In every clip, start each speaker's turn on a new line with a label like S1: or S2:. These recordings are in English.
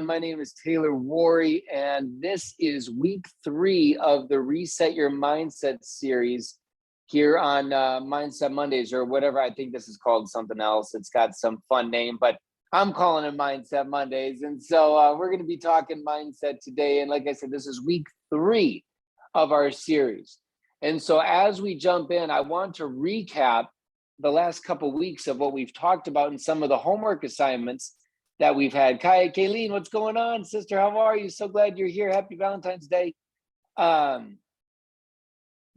S1: My name is Taylor Worre, and this is week 3 of the Reset Your Mindset series here on Mindset Mondays, or whatever. I think this is called something else. It's got some fun name, but I'm calling it Mindset Mondays. And so we're going to be talking mindset today. And like I said, this is week 3 of our series. And so as we jump in, I want to recap the last couple of weeks of what we've talked about in some of the homework assignments that we've had. Kayleen, what's going on, sister? How are you? So glad you're here. Happy Valentine's Day. Want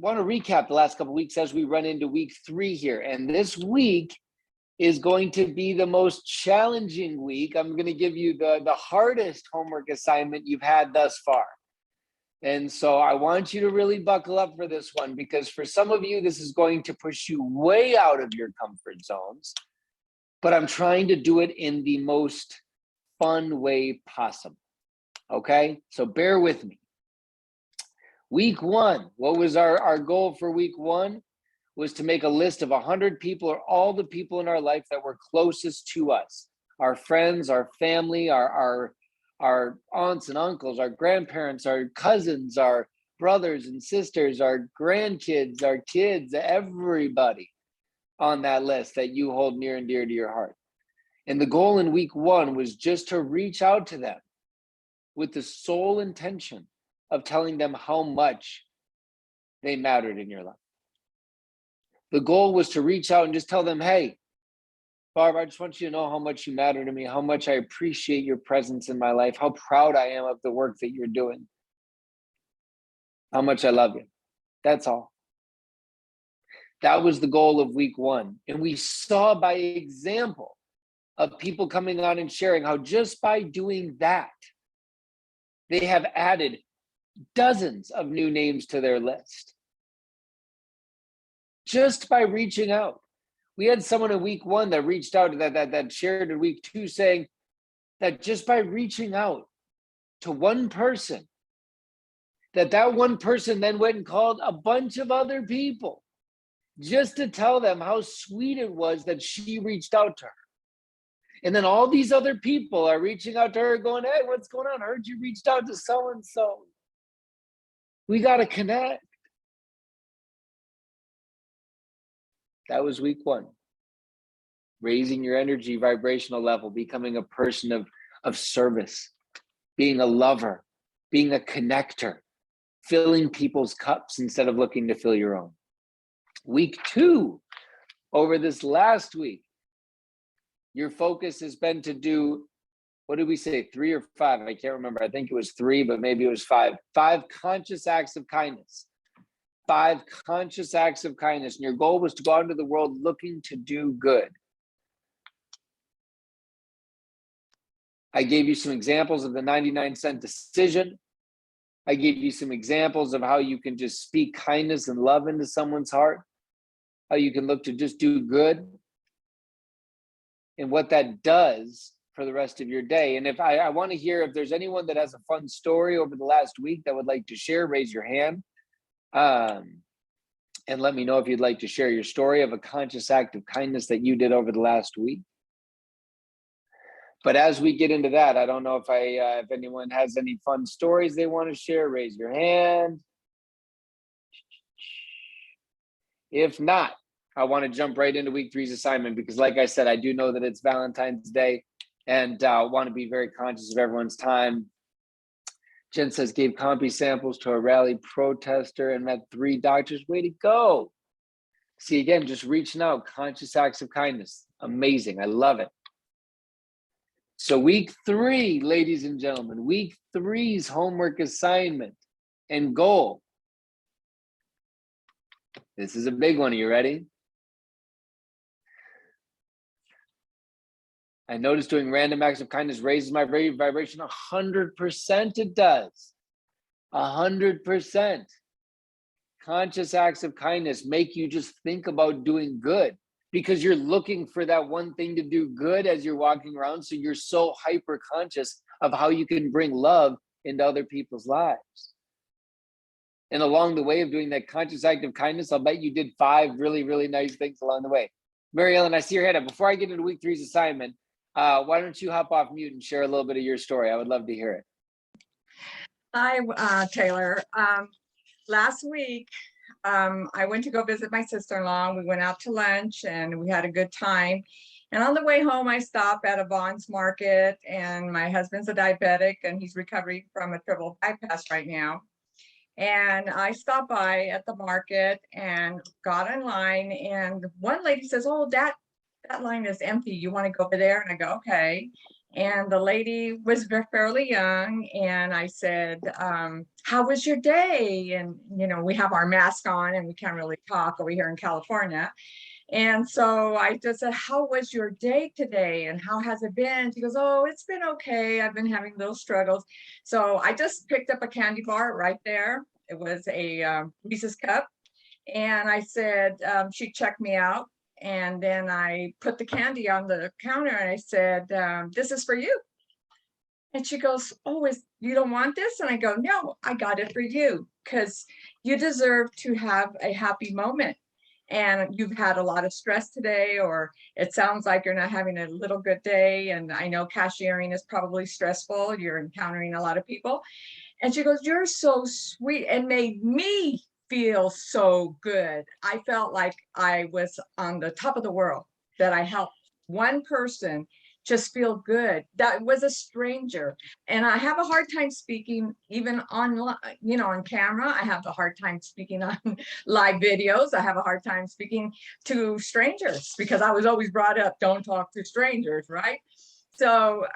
S1: to recap the last couple of weeks as we run into week 3 here. And this week is going to be the most challenging week. I'm going to give you the hardest homework assignment you've had thus far. And so I want you to really buckle up for this one, because for some of you, this is going to push you way out of your comfort zones. But I'm trying to do it in the most fun way possible. Okay, so bear with me. Week 1, what was our goal for week 1? Was to make a list of 100 people, or all the people in our life that were closest to us. Our friends, our family, our aunts and uncles, our grandparents, our cousins, our brothers and sisters, our grandkids, our kids, everybody on that list that you hold near and dear to your heart. And the goal in week 1 was just to reach out to them with the sole intention of telling them how much they mattered in your life. The goal was to reach out and just tell them, hey, Barb, I just want you to know how much you matter to me, how much I appreciate your presence in my life, how proud I am of the work that you're doing, how much I love you. That's all. That was the goal of week 1. And we saw by example of people coming on and sharing how just by doing that, they have added dozens of new names to their list. Just by reaching out. We had someone in week 1 that reached out that shared in week 2 saying that just by reaching out to one person, that one person then went and called a bunch of other people just to tell them how sweet it was that she reached out to her. And then all these other people are reaching out to her going, hey, what's going on? I heard you reached out to so-and-so. We got to connect. That was week 1. Raising your energy vibrational level, becoming a person of service, being a lover, being a connector, filling people's cups instead of looking to fill your own. Week 2, over this last week, your focus has been to do, what did we say, 3 or 5? I can't remember. I think it was 3, but maybe it was 5. 5 conscious acts of kindness. 5 conscious acts of kindness. And your goal was to go out into the world looking to do good. I gave you some examples of the 99-cent decision. I gave you some examples of how you can just speak kindness and love into someone's heart. How you can look to just do good. And what that does for the rest of your day. And if I want to hear if there's anyone that has a fun story over the last week that would like to share, raise your hand. And let me know if you'd like to share your story of a conscious act of kindness that you did over the last week. But as we get into that, I don't know if anyone has any fun stories they want to share, raise your hand. If not, I want to jump right into week 3's assignment, because like I said, I do know that it's Valentine's Day and I want to be very conscious of everyone's time. Jen says, gave compy samples to a rally protester and met 3 doctors. Way to go. See, again, just reaching out, conscious acts of kindness. Amazing. I love it. So week 3, ladies and gentlemen, week 3's homework assignment and goal. This is a big one. Are you ready? I noticed doing random acts of kindness raises my vibration 100%. It does. 100%. Conscious acts of kindness make you just think about doing good, because you're looking for that one thing to do good as you're walking around. So you're so hyper conscious of how you can bring love into other people's lives. And along the way of doing that conscious act of kindness, I'll bet you did 5 really, really nice things along the way. MaryEllen, I see your head up. Before I get into week 3's assignment, Why don't you hop off mute and share a little bit of your story? I would love to hear it.
S2: Hi, Taylor. Last week, I went to go visit my sister-in-law. We went out to lunch and we had a good time. And on the way home, I stopped at a Vaughn's Market, and my husband's a diabetic and he's recovering from a triple bypass right now. And I stopped by at the market and got in line, and one lady says, "Oh, that line is empty. You want to go over there?" And I go, "Okay." And the lady was fairly young, and I said, "How was your day?" And we have our mask on and we can't really talk over here in California. And so I just said, "How was your day today? And how has it been?" She goes, "Oh, it's been okay. I've been having little struggles." So I just picked up a candy bar right there. It was a Reese's cup. And I said, she checked me out. And then I put the candy on the counter and I said, "This is for you." And she goes, "Oh, you don't want this?" And I go, "No, I got it for you because you deserve to have a happy moment. And you've had a lot of stress today, or it sounds like you're not having a little good day. And I know cashiering is probably stressful. You're encountering a lot of people." And she goes, "You're so sweet," and made me feel so good. I felt like I was on the top of the world, that I helped one person just feel good. That was a stranger. And I have a hard time speaking even on, on camera. I have a hard time speaking on live videos. I have a hard time speaking to strangers because I was always brought up, don't talk to strangers, right? So,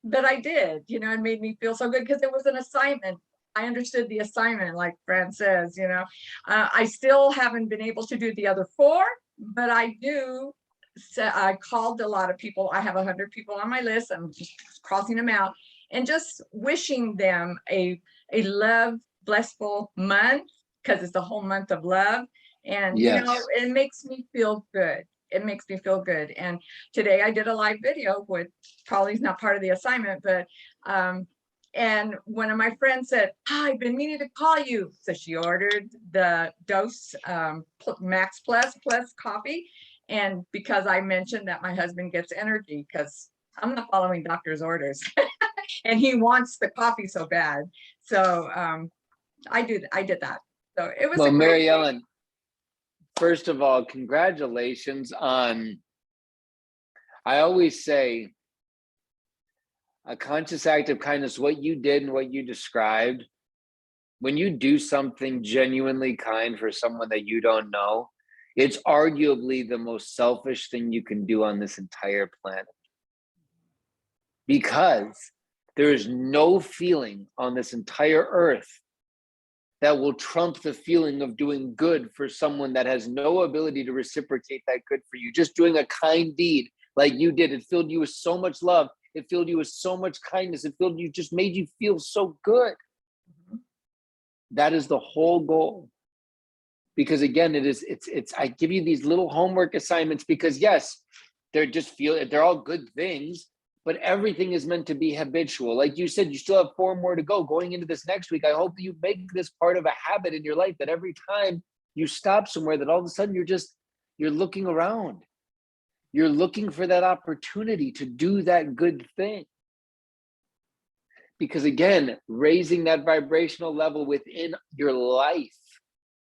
S2: but I did, it made me feel so good because it was an assignment. I understood the assignment, like Fran says, I still haven't been able to do the other 4, but I do. So I called a lot of people. I have 100 people on my list. I'm just crossing them out and just wishing them a love, blissful month, because it's the whole month of love. And,
S1: Yes.
S2: it makes me feel good. It makes me feel good. And today I did a live video, which probably is not part of the assignment, but and one of my friends said, "I've been meaning to call you." So she ordered the Dose Max Plus coffee. And because I mentioned that my husband gets energy, because I'm not following doctor's orders, and he wants the coffee so bad. So I did that. So it was
S1: Well,
S2: a great
S1: MaryEllen, first of all, congratulations on, I always say, a conscious act of kindness. What you did and what you described, when you do something genuinely kind for someone that you don't know, it's arguably the most selfish thing you can do on this entire planet. Because there is no feeling on this entire earth that will trump the feeling of doing good for someone that has no ability to reciprocate that good for you. Just doing a kind deed like you did, it filled you with so much love. It filled you with so much kindness. It filled you, just made you feel so good. That is the whole goal. Because again, it's I give you these little homework assignments because yes, they're all good things, but everything is meant to be habitual. Like you said, you still have 4 more to go going into this next week. I hope that you make this part of a habit in your life, that every time you stop somewhere, that all of a sudden you're looking around. You're looking for that opportunity to do that good thing. Because again, raising that vibrational level within your life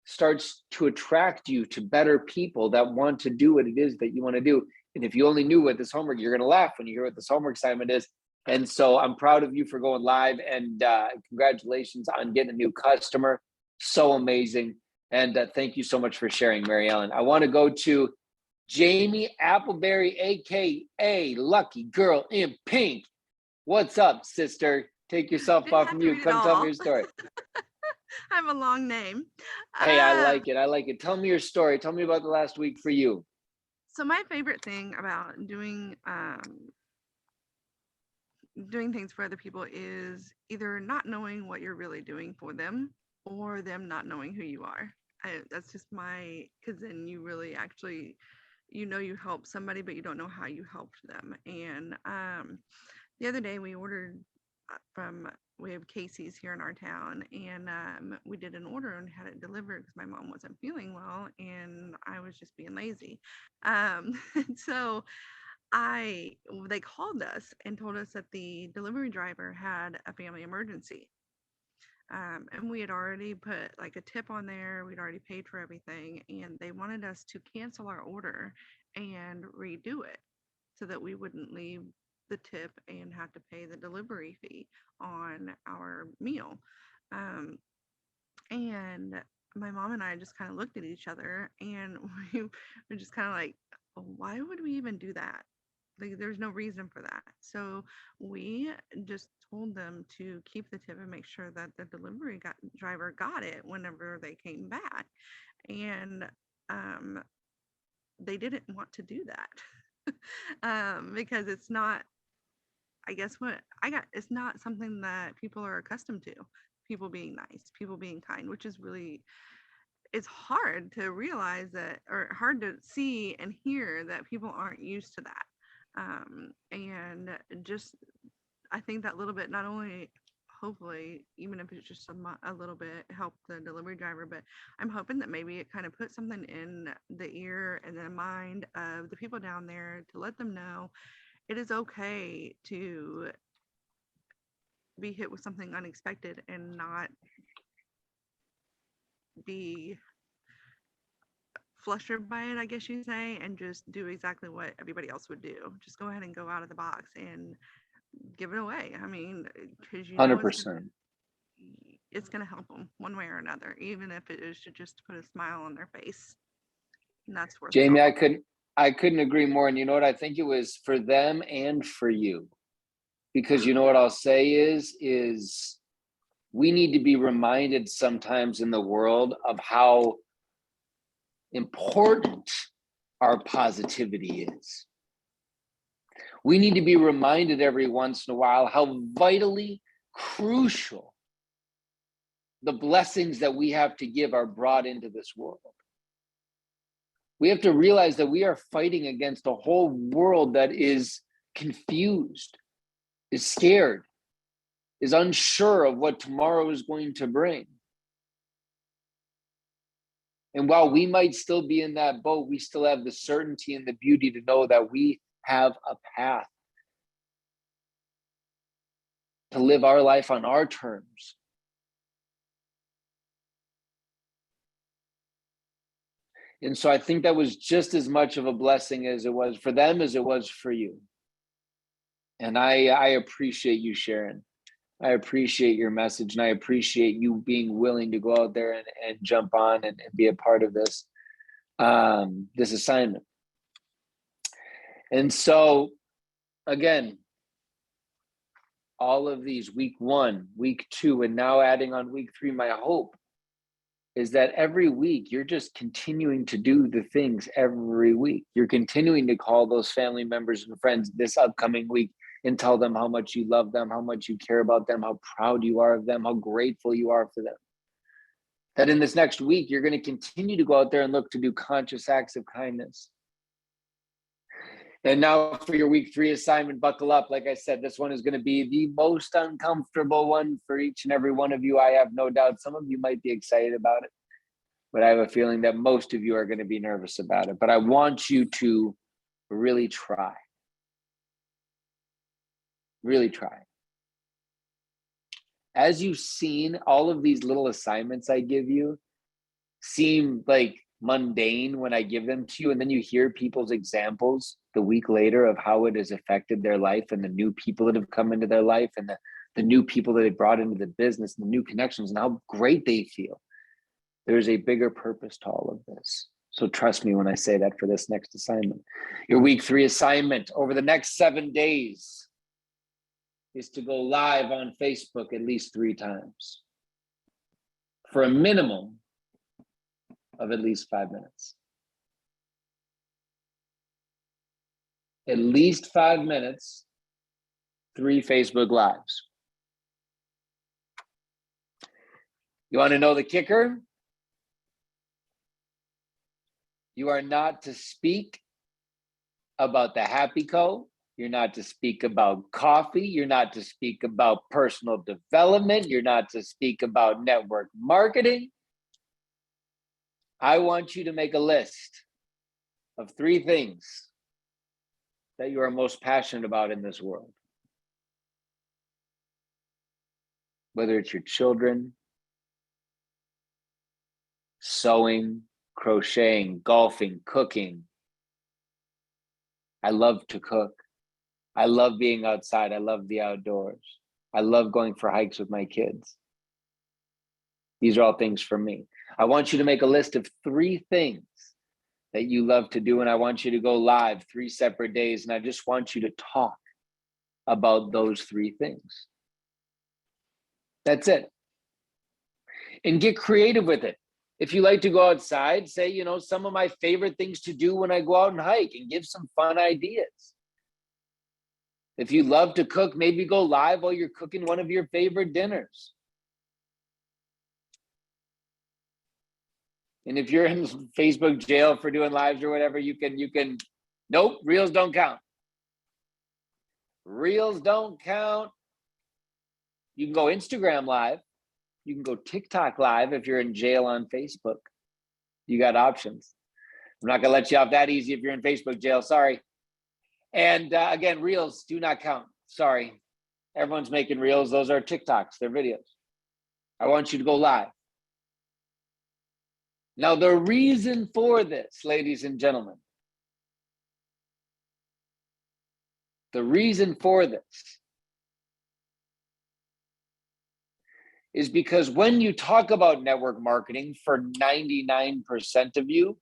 S1: starts to attract you to better people that want to do what it is that you want to do. And if you only knew what this homework, you're going to laugh when you hear what this homework assignment is. And so I'm proud of you for going live, and congratulations on getting a new customer. So amazing. And thank you so much for sharing, MaryEllen. I want to go to Jamie Appleberry, AKA Lucky Girl in Pink. What's up, sister? Take yourself off mute. Come tell me your story.
S3: I have a long name.
S1: Hey, I like it. I like it. Tell me your story. Tell me about the last week for you.
S3: So my favorite thing about doing things for other people is either not knowing what you're really doing for them, or them not knowing who you are. That's just because then you really actually, you help somebody, but you don't know how you helped them. And the other day we ordered we have Casey's here in our town, and we did an order and had it delivered because my mom wasn't feeling well and I was just being lazy. So they called us and told us that the delivery driver had a family emergency. And we had already put like a tip on there. We'd already paid for everything, and they wanted us to cancel our order and redo it so that we wouldn't leave the tip and have to pay the delivery fee on our meal. Um, and my mom and I just kind of looked at each other, and we were just kind of like, why would we even do that? Like, there's no reason for that. So we just told them to keep the tip and make sure that the driver got it whenever they came back. And they didn't want to do that because it's not, I guess it's not something that people are accustomed to. People being nice, people being kind, which is really, it's hard to realize that, or hard to see and hear that people aren't used to that. And just, I think that little bit, not only hopefully, even if it's just a little bit, help the delivery driver, but I'm hoping that maybe it kind of puts something in the ear and the mind of the people down there to let them know it is okay to be hit with something unexpected and not be flustered by it, I guess you say, and just do exactly what everybody else would do. Just go ahead and go out of the box and give it away. I mean, because
S1: 100%.
S3: it's going to help them one way or another, even if it is to just put a smile on their face. And that's worth
S1: Jamie,
S3: it.
S1: I couldn't agree more. And you know what? I think it was for them and for you. Because you know what I'll say is we need to be reminded sometimes in the world of how important our positivity is. We need to be reminded every once in a while how vitally crucial the blessings that we have to give are brought into this world. We have to realize that we are fighting against a whole world that is confused, is scared, is unsure of what tomorrow is going to bring. And while we might still be in that boat, we still have the certainty and the beauty to know that we have a path to live our life on our terms. And so I think that was just as much of a blessing as it was for them as it was for you. And I appreciate you sharing. I appreciate your message, and I appreciate you being willing to go out there and jump on and be a part of this, this assignment. And so, again, all of these, week 1, week 2, and now adding on week 3, my hope is that every week you're just continuing to do the things every week. You're continuing to call those family members and friends this upcoming week and tell them how much you love them, how much you care about them, how proud you are of them, how grateful you are for them. That in this next week, you're going to continue to go out there and look to do conscious acts of kindness. And now for your week 3 assignment, buckle up. Like I said, this one is going to be the most uncomfortable one for each and every one of you. I have no doubt some of you might be excited about it, but I have a feeling that most of you are going to be nervous about it. But I want you to really try. Really try. As you've seen, all of these little assignments I give you seem like mundane when I give them to you, and then you hear people's examples the week later of how it has affected their life and the new people that have come into their life and the new people that they brought into the business and the new connections and how great they feel. There's a bigger purpose to all of this. So trust me when I say that for this next assignment. Your week 3 assignment over the next 7 days is to go live on Facebook at least 3 times for a minimum of at least 5 minutes. At least 5 minutes, 3 Facebook Lives. You want to know the kicker? You are not to speak about the Happy Co. You're not to speak about coffee. You're not to speak about personal development. You're not to speak about network marketing. I want you to make a list of 3 things that you are most passionate about in this world. Whether it's your children, sewing, crocheting, golfing, cooking. I love to cook. I love being outside. I love the outdoors. I love going for hikes with my kids. These are all things for me. I want you to make a list of 3 things that you love to do, and I want you to go live 3 separate days, and I just want you to talk about those 3 things. That's it. And get creative with it. If you like to go outside, say, you know, some of my favorite things to do when I go out and hike, and give some fun ideas. If you love to cook, maybe go live while you're cooking one of your favorite dinners. And if you're in Facebook jail for doing lives or whatever, you can, nope, reels don't count. Reels don't count. You can go Instagram live. You can go TikTok live if you're in jail on Facebook. You got options. I'm not gonna let you off that easy if you're in Facebook jail, sorry. And again, reels do not count, sorry. Everyone's making reels, those are TikToks, they're videos. I want you to go live. Now, the reason for this, ladies and gentlemen, the reason for this is because when you talk about network marketing, for 99% of you,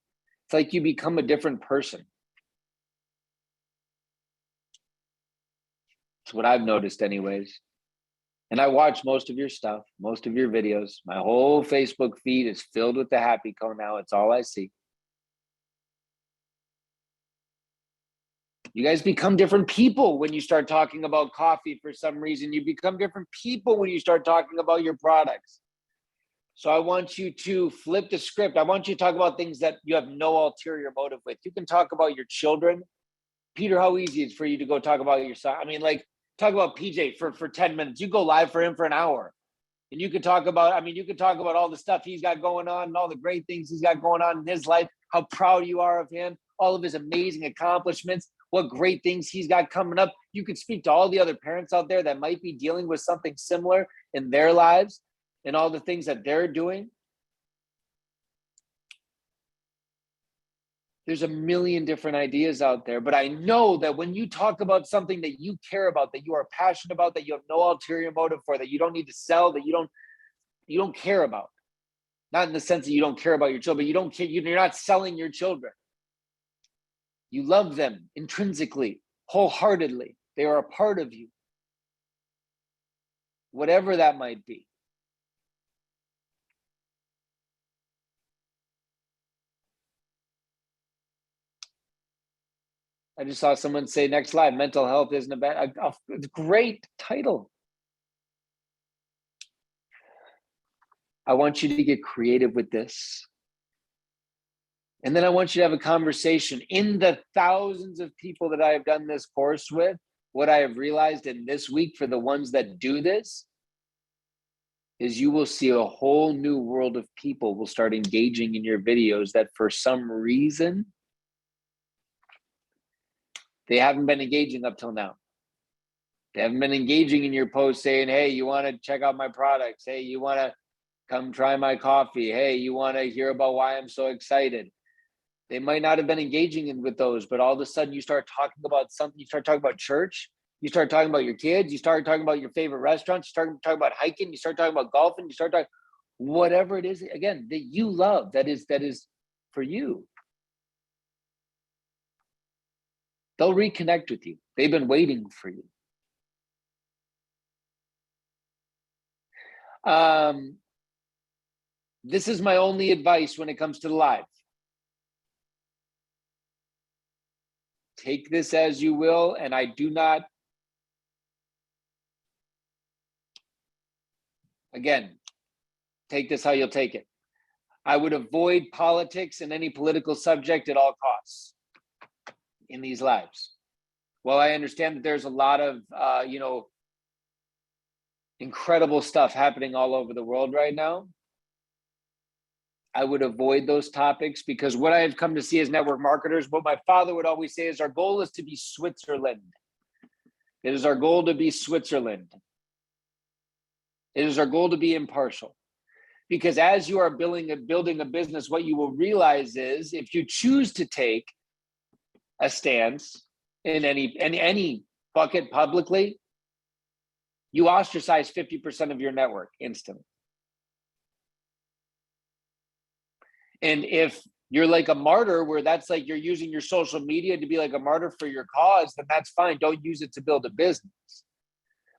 S1: it's like you become a different person. It's what I've noticed anyways. And I watch most of your stuff, most of your videos. My whole Facebook feed is filled with the happy cone now. It's all I see. You guys become different people when you start talking about coffee for some reason. You become different people when you start talking about your products. So I want you to flip the script. I want you to talk about things that you have no ulterior motive with. You can talk about your children. Peter, how easy it's for you to go talk about your son. I mean, like, talk about PJ for 10 minutes. You go live for him for an hour. And you can talk about, I mean, you can talk about all the stuff he's got going on and all the great things he's got going on in his life, how proud you are of him, all of his amazing accomplishments, what great things he's got coming up. You could speak to all the other parents out there that might be dealing with something similar in their lives and all the things that they're doing. There's a million different ideas out there, but I know that when you talk about something that you care about, that you are passionate about, that you have no ulterior motive for, that you don't need to sell, that you don't care about, not in the sense that you don't care about your children, but you don't care, you're not selling your children. You love them intrinsically, wholeheartedly. They are a part of you, whatever that might be. I just saw someone say next slide, mental health isn't a bad, a great title. I want you to get creative with this. And then I want you to have a conversation. In the thousands of people that I have done this course with, what I have realized in this week for the ones that do this is you will see a whole new world of people will start engaging in your videos that for some reason, they haven't been engaging up till now. They haven't been engaging in your posts saying, hey, you want to check out my products? Hey, you want to come try my coffee? Hey, you want to hear about why I'm so excited? They might not have been engaging with those, but all of a sudden you start talking about something. You start talking about church. You start talking about your kids. You start talking about your favorite restaurants. You start talking about hiking. You start talking about golfing. You start talking whatever it is, again, that you love, that is for you. They'll reconnect with you. They've been waiting for you. This is my only advice when it comes to the live. Take this as you will, and I do not, again, take this how you'll take it. I would avoid politics and any political subject at all costs in these lives. Well, I understand that there's a lot of, incredible stuff happening all over the world right now. I would avoid those topics, because what I've come to see as network marketers, what my father would always say is our goal is to be Switzerland. It is our goal to be Switzerland. It is our goal to be impartial. Because as you are building a business, what you will realize is if you choose to take a stance in any bucket publicly, you ostracize 50% of your network instantly. And if you're like a martyr, where that's like you're using your social media to be like a martyr for your cause, then that's fine. Don't use it to build a business.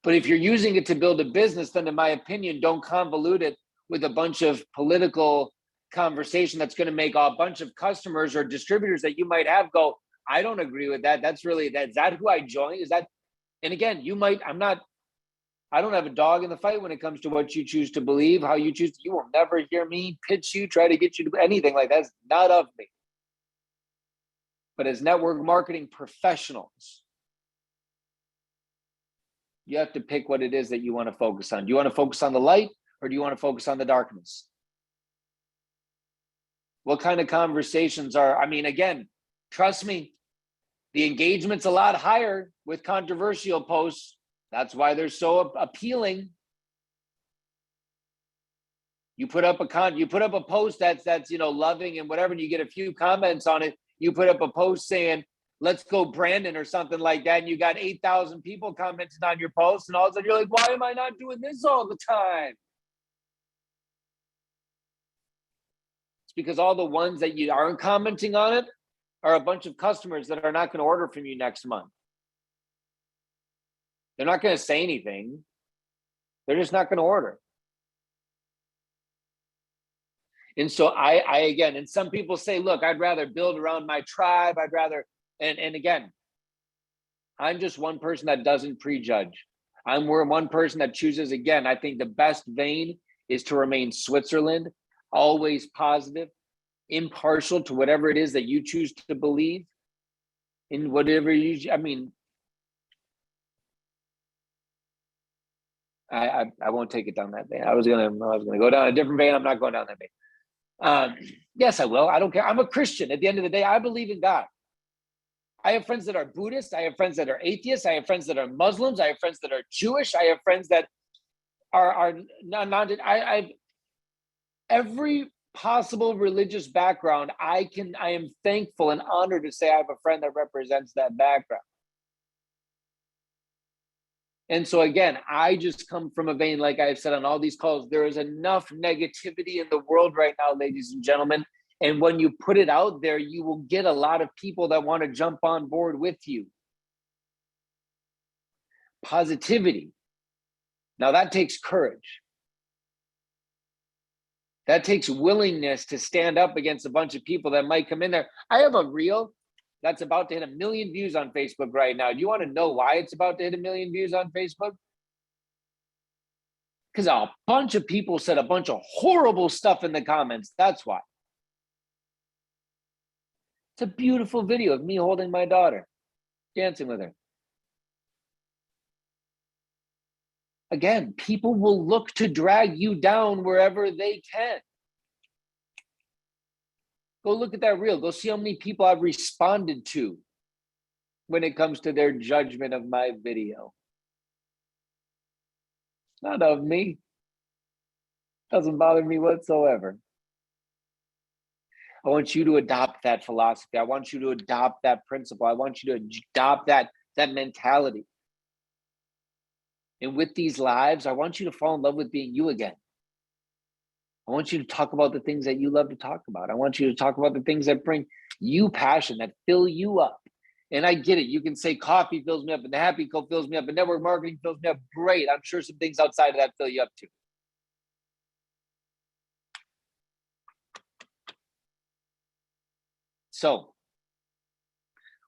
S1: But if you're using it to build a business, then in my opinion, don't convolute it with a bunch of political conversation that's going to make a bunch of customers or distributors that you might have go, I don't agree with that. Is that who I join? Is that, and again, I don't have a dog in the fight when it comes to what you choose to believe, how you choose. You will never hear me pitch you, try to get you to anything like that. It's not of me. But as network marketing professionals, you have to pick what it is that you want to focus on. Do you want to focus on the light, or do you want to focus on the darkness? What kind of conversations again, trust me, the engagement's a lot higher with controversial posts. That's why they're so appealing. You put up a post that's loving and whatever, and you get a few comments on it. You put up a post saying, let's go Brandon or something like that, and you got 8,000 people commenting on your post, and all of a sudden you're like, why am I not doing this all the time? It's because all the ones that you aren't commenting on it are a bunch of customers that are not going to order from you next month. They're not going to say anything. They're just not going to order. And so I again, and some people say, look, I'd rather build around my tribe. And again, I'm just one person that doesn't prejudge. We're one person that chooses, again, I think the best vein is to remain Switzerland, always positive, impartial to whatever it is that you choose to believe in, whatever I won't take it down that vein. I was gonna go down a different vein. I'm not going down that vein. Yes, I will. I don't care. I'm a Christian. At the end of the day, I believe in God. I have friends that are Buddhists. I have friends that are atheists. I have friends that are Muslims. I have friends that are Jewish. I have friends that are non. I every possible religious background. I am thankful and honored to say I have a friend that represents that background. And so again, I just come from a vein, like I've said on all these calls, there is enough negativity in the world right now, ladies and gentlemen. And when you put it out there, you will get a lot of people that want to jump on board with you. Positivity. Now that takes courage. That takes willingness to stand up against a bunch of people that might come in there. I have a reel that's about to hit 1 million views on Facebook right now. Do you want to know why it's about to hit 1 million views on Facebook? Because a bunch of people said a bunch of horrible stuff in the comments. That's why. It's a beautiful video of me holding my daughter, dancing with her. Again, people will look to drag you down wherever they can. Go look at that reel. Go see how many people I've responded to when it comes to their judgment of my video. It's not of me. Doesn't bother me whatsoever. I want you to adopt that philosophy. I want you to adopt that principle. I want you to adopt that mentality. And with these lives, I want you to fall in love with being you again. I want you to talk about the things that you love to talk about. I want you to talk about the things that bring you passion, that fill you up. And I get it. You can say coffee fills me up and the happy co fills me up and network marketing fills me up. Great. I'm sure some things outside of that fill you up too. So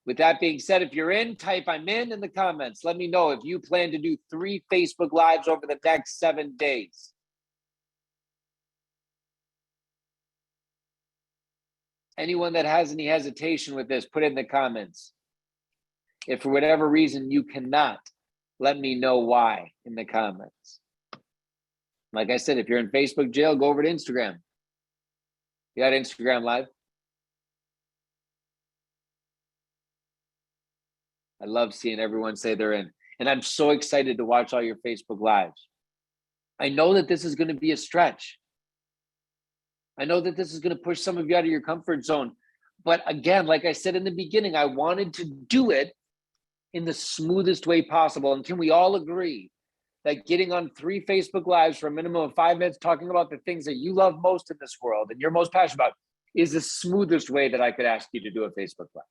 S1: with that being said, if you're in, type I'm in the comments. Let me know if you plan to do 3 Facebook Lives over the next 7 days. Anyone that has any hesitation with this, put it in the comments. If for whatever reason you cannot, let me know why in the comments. Like I said, if you're in Facebook jail, go over to Instagram. You got Instagram Live? I love seeing everyone say they're in. And I'm so excited to watch all your Facebook Lives. I know that this is going to be a stretch. I know that this is going to push some of you out of your comfort zone. But again, like I said in the beginning, I wanted to do it in the smoothest way possible. And can we all agree that getting on 3 Facebook Lives for a minimum of 5 minutes, talking about the things that you love most in this world and you're most passionate about, is the smoothest way that I could ask you to do a Facebook Live?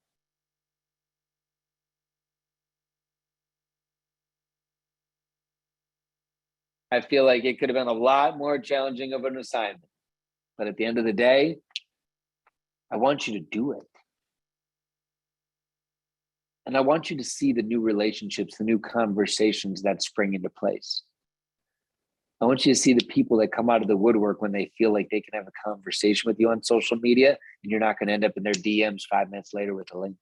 S1: I feel like it could have been a lot more challenging of an assignment. But at the end of the day, I want you to do it. And I want you to see the new relationships, the new conversations that spring into place. I want you to see the people that come out of the woodwork when they feel like they can have a conversation with you on social media, and you're not going to end up in their DMs 5 minutes later with a link.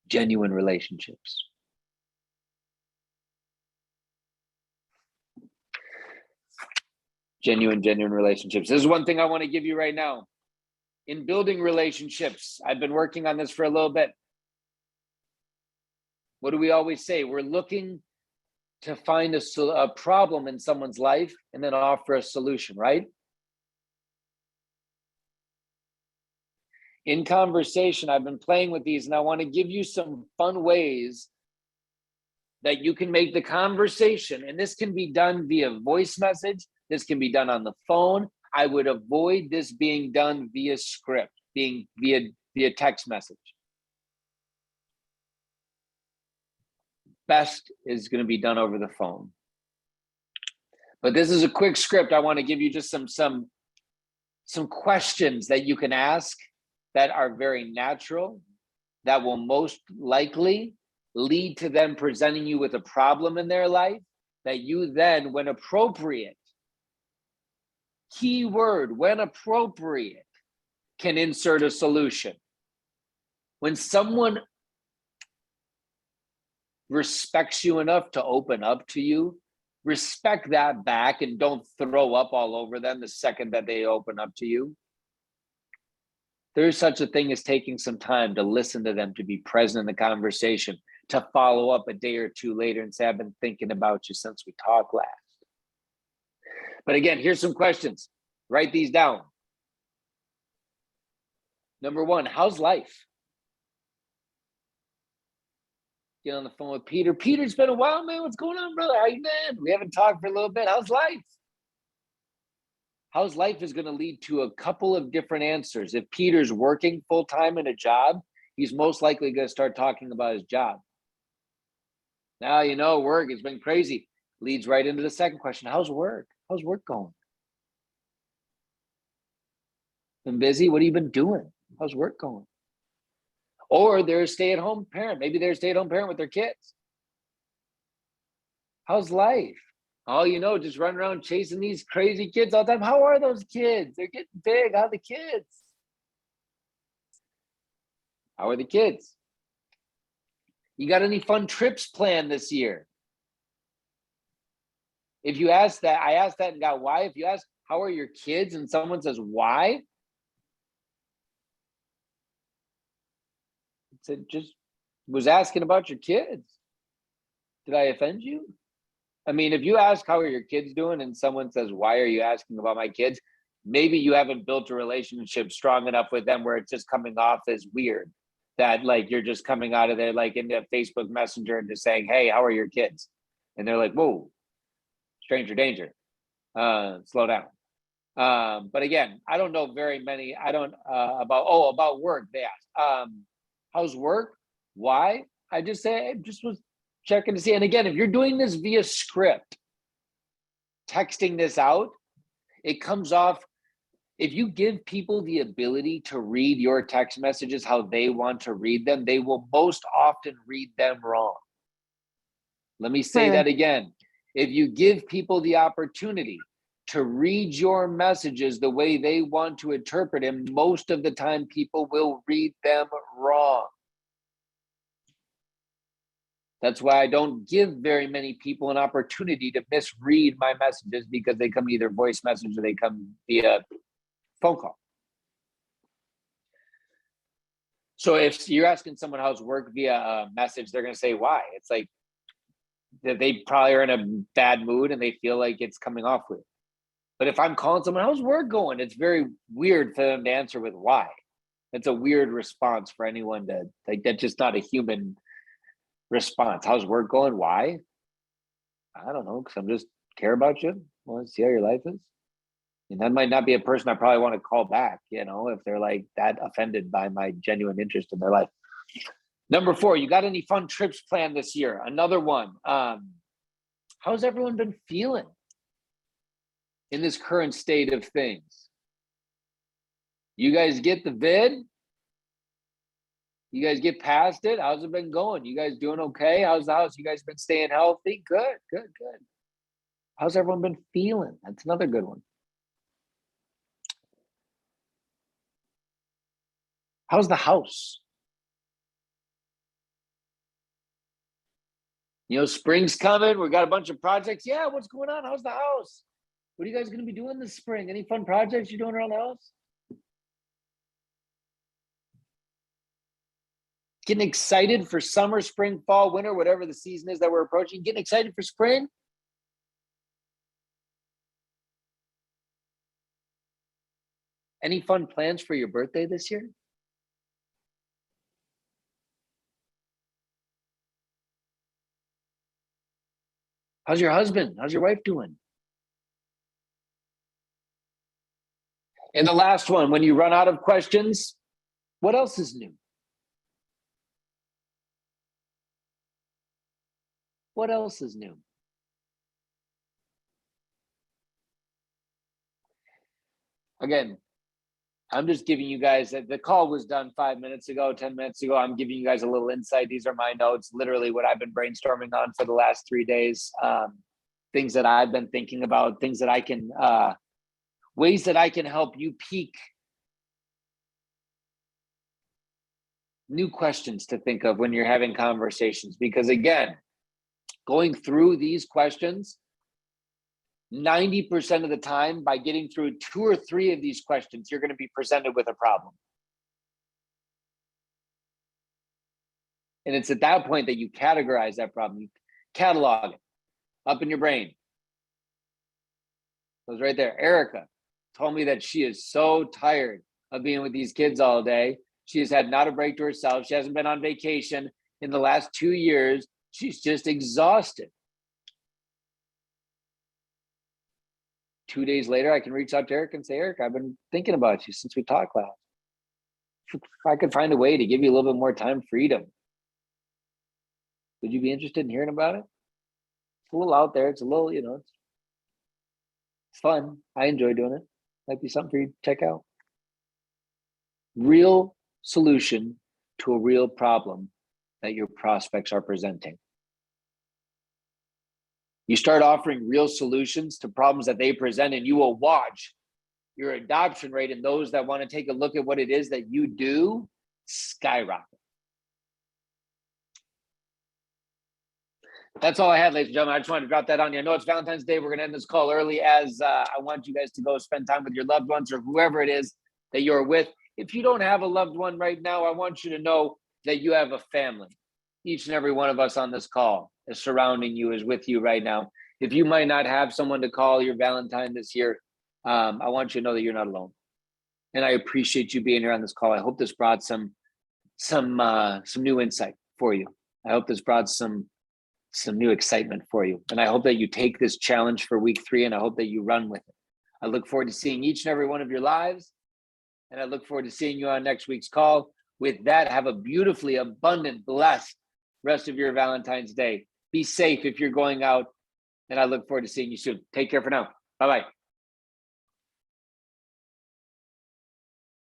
S1: Genuine relationships. Genuine relationships. This is one thing I want to give you right now. In building relationships, I've been working on this for a little bit. What do we always say? We're looking to find a problem in someone's life and then offer a solution, right? In conversation, I've been playing with these, and I want to give you some fun ways that you can make the conversation, and this can be done via voice message, this can be done on the phone. I would avoid this being done via script, being via text message. Best is going to be done over the phone. But this is a quick script. I want to give you just some questions that you can ask that are very natural, that will most likely lead to them presenting you with a problem in their life, that you then, when appropriate, keyword, when appropriate, can insert a solution. When someone respects you enough to open up to you, respect that back and don't throw up all over them the second that they open up to you. There's such a thing as taking some time to listen to them, to be present in the conversation, to follow up a day or two later and say, I've been thinking about you since we talked last. But again, here's some questions. Write these down. Number 1, how's life? Get on the phone with Peter. Peter, it's been a while, man. What's going on, brother? How you been? We haven't talked for a little bit. How's life? How's life is going to lead to a couple of different answers. If Peter's working full-time in a job, he's most likely going to start talking about his job. Now, work has been crazy. Leads right into the second question. How's work? How's work going? Been busy? What have you been doing? How's work going? Or they're a stay-at-home parent. Maybe they're a stay-at-home parent with their kids. How's life? Oh, just running around chasing these crazy kids all the time. How are those kids? They're getting big. How are the kids? How are the kids? You got any fun trips planned this year? If you ask that, I asked that and got why. If you ask, how are your kids? And someone says, why? I said, just was asking about your kids. Did I offend you? I mean, if you ask, how are your kids doing? And someone says, why are you asking about my kids? Maybe you haven't built a relationship strong enough with them where it's just coming off as weird. That like, you're just coming out of there, like into Facebook Messenger and just saying, hey, how are your kids? And they're like, whoa, stranger danger, slow down. But again, I don't know very many, about work, they asked. How's work? Why? I just say, I just was checking to see. And again, if you're doing this via script, texting this out, it comes off. If you give people the ability to read your text messages how they want to read them, they will most often read them wrong. Let me say that again. If you give people the opportunity to read your messages the way they want to interpret them, most of the time people will read them wrong. That's why I don't give very many people an opportunity to misread my messages, because they come either voice message or they come via phone call. So if you're asking someone how's work via a message, they're going to say why. It's like they probably are in a bad mood and they feel like it's coming off weird. But if I'm calling someone, how's work going? It's very weird for them to answer with why. It's a weird response for anyone to, like, that's just not a human response. How's work going? Why? I don't know, because I'm just care about you. I want to see how your life is. And that might not be a person I probably want to call back, if they're like that offended by my genuine interest in their life. Number 4, you got any fun trips planned this year? Another one. How's everyone been feeling in this current state of things? You guys get the vid? You guys get past it? How's it been going? You guys doing okay? How's the house? You guys been staying healthy? Good. How's everyone been feeling? That's another good one. How's the house? Spring's coming. We got a bunch of projects. Yeah, what's going on? How's the house? What are you guys going to be doing this spring? Any fun projects you're doing around the house? Getting excited for summer, spring, fall, winter, whatever the season is that we're approaching. Getting excited for spring? Any fun plans for your birthday this year? How's your husband? How's your wife doing? And the last one, when you run out of questions, what else is new? What else is new? Again, I'm just giving you guys, the call was done 5 minutes ago, 10 minutes ago. I'm giving you guys a little insight. These are my notes, literally what I've been brainstorming on for the last 3 days. Things that I've been thinking about, things that I can, ways that I can help you peak new questions to think of when you're having conversations. Because again, going through these questions, 90% of the time, by getting through 2 or 3 of these questions, you're going to be presented with a problem. And it's at that point that you categorize that problem, you catalog it up in your brain. It was right there. Erica told me that she is so tired of being with these kids all day. She has had not a break to herself. She hasn't been on vacation in the last 2 years. She's just exhausted. 2 days later, I can reach out to Erica and say, Erica, I've been thinking about you since we talked last. If I could find a way to give you a little bit more time freedom, would you be interested in hearing about it? It's a little out there. It's a little, it's fun. I enjoy doing it. Might be something for you to check out. Real solution to a real problem that your prospects are presenting. You start offering real solutions to problems that they present, and you will watch your adoption rate and those that want to take a look at what it is that you do skyrocket. That's all I had, ladies and gentlemen. I just wanted to drop that on you. I know it's Valentine's Day. We're going to end this call early, as I want you guys to go spend time with your loved ones or whoever it is that you're with. If you don't have a loved one right now, I want you to know that you have a family. Each and every one of us on this call is surrounding you, is with you right now. If you might not have someone to call your Valentine this year, I want you to know that you're not alone. And I appreciate you being here on this call. I hope this brought some new insight for you. I hope this brought some new excitement for you. And I hope that you take this challenge for week 3, and I hope that you run with it. I look forward to seeing each and every one of your lives, and I look forward to seeing you on next week's call. With that, have a beautifully abundant, blessed rest of your Valentine's Day. Be safe if you're going out, and I look forward to seeing you soon. Take care for now. Bye-bye.